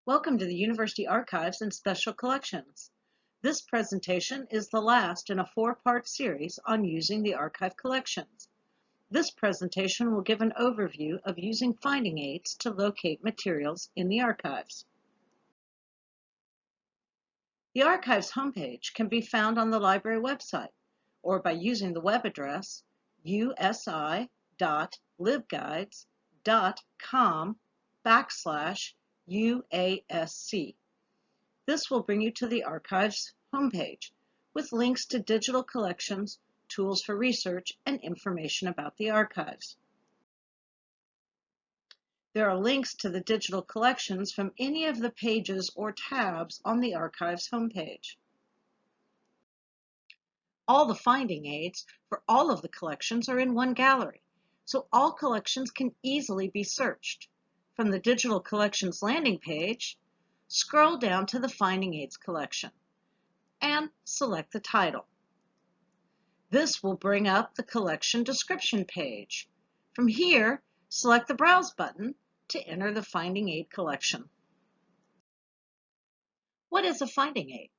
Welcome to the University Archives and Special Collections. This presentation is the last in a four-part series on using the archive collections. This presentation will give an overview of using finding aids to locate materials in the archives. The archives homepage can be found on the library website or by using the web address usi.libguides.com/UASC. This will bring you to the archives homepage with links to digital collections, tools for research, and information about the archives. There are links to the digital collections from any of the pages or tabs on the archives homepage. All the finding aids for all of the collections are in one gallery, so all collections can easily be searched. From the digital collections landing page, scroll down to the finding aids collection and select the title. This will bring up the collection description page. From here, select the Browse button to enter the finding aid collection. What is a finding aid?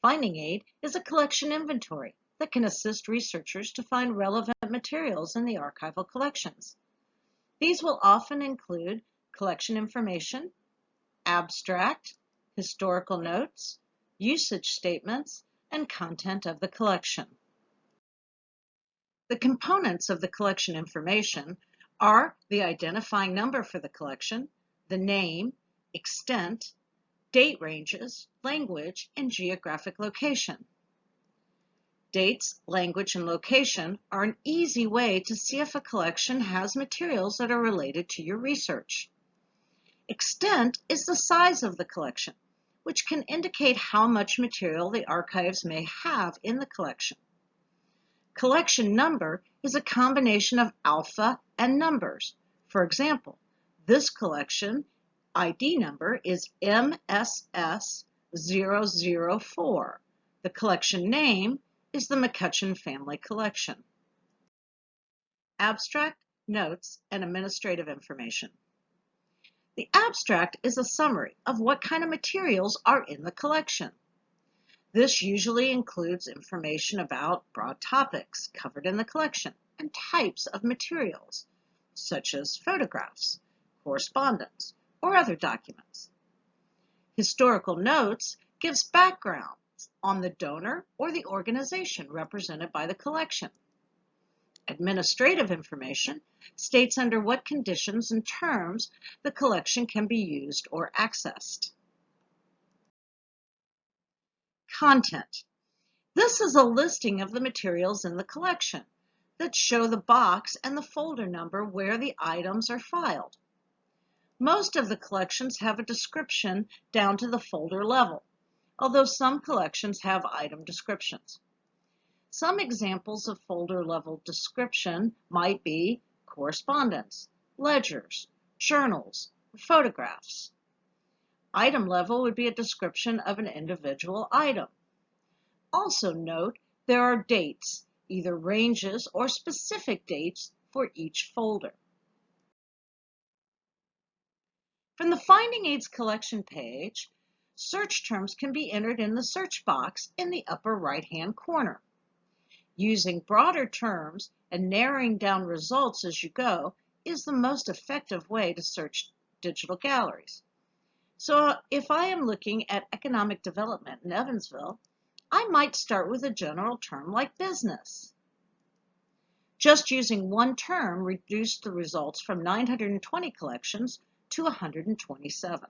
Finding aid is a collection inventory that can assist researchers to find relevant materials in the archival collections. These will often include collection information, abstract, historical notes, usage statements, and content of the collection. The components of the collection information are the identifying number for the collection, the name, extent, date ranges, language, and geographic location. Dates, language, and location are an easy way to see if a collection has materials that are related to your research. Extent is the size of the collection, which can indicate how much material the archives may have in the collection. Collection number is a combination of alpha and numbers. For example, this collection ID number is MSS004. The collection name is the McCutcheon Family Collection. Abstract, notes, and administrative information. The abstract is a summary of what kind of materials are in the collection. This usually includes information about broad topics covered in the collection and types of materials, such as photographs, correspondence, or other documents. Historical notes gives background on the donor or the organization represented by the collection. Administrative information states under what conditions and terms the collection can be used or accessed. Content. This is a listing of the materials in the collection that show the box and the folder number where the items are filed. Most of the collections have a description down to the folder level, although some collections have item descriptions. Some examples of folder level description might be correspondence, ledgers, journals, photographs. Item level would be a description of an individual item. Also note there are dates, either ranges or specific dates for each folder. From the Finding Aids collection page, search terms can be entered in the search box in the upper right-hand corner. Using broader terms and narrowing down results as you go is the most effective way to search digital galleries. So if I am looking at economic development in Evansville, I might start with a general term like business. Just using one term reduced the results from 920 collections to 127.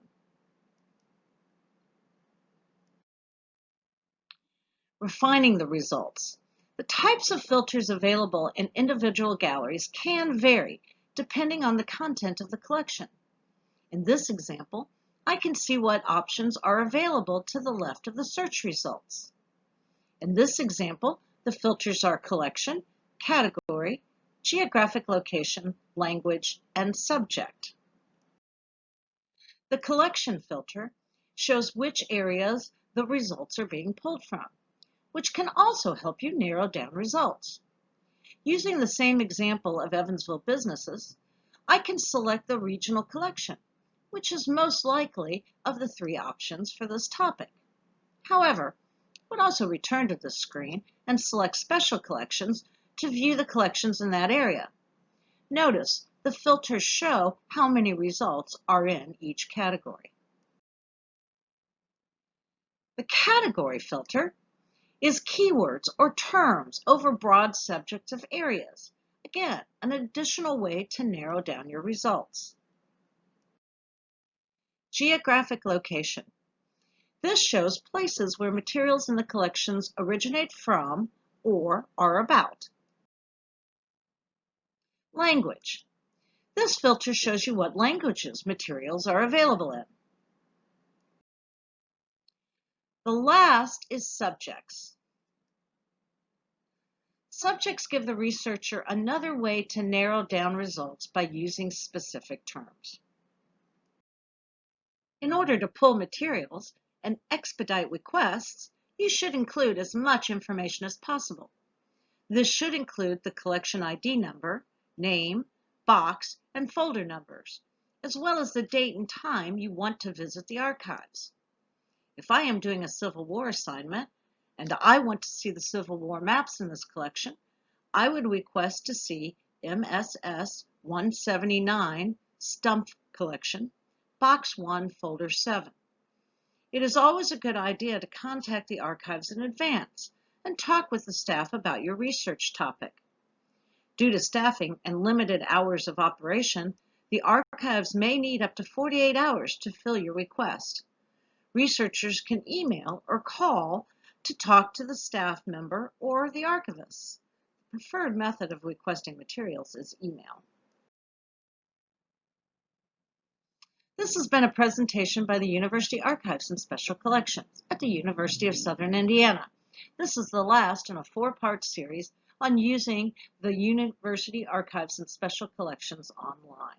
Refining the results. The types of filters available in individual galleries can vary depending on the content of the collection. In this example, I can see what options are available to the left of the search results. In this example, the filters are collection, category, geographic location, language, and subject. The collection filter shows which areas the results are being pulled from, which can also help you narrow down results. Using the same example of Evansville businesses, I can select the regional collection, which is most likely of the three options for this topic. However, you would also return to this screen and select Special Collections to view the collections in that area. Notice the filters show how many results are in each category. The category filter is keywords or terms over broad subjects of areas. Again, an additional way to narrow down your results. Geographic location. This shows places where materials in the collections originate from or are about. Language. This filter shows you what languages materials are available in. The last is subjects. Subjects give the researcher another way to narrow down results by using specific terms. In order to pull materials and expedite requests, you should include as much information as possible. This should include the collection ID number, name, box, and folder numbers, as well as the date and time you want to visit the archives. If I am doing a Civil War assignment and I want to see the Civil War maps in this collection, I would request to see MSS 179 Stump Collection, Box 1, Folder 7. It is always a good idea to contact the archives in advance and talk with the staff about your research topic. Due to staffing and limited hours of operation, the archives may need up to 48 hours to fill your request. Researchers can email or call to talk to the staff member or the archivist. The preferred method of requesting materials is email. This has been a presentation by the University Archives and Special Collections at the University of Southern Indiana. This is the last in a four-part series on using the University Archives and Special Collections online.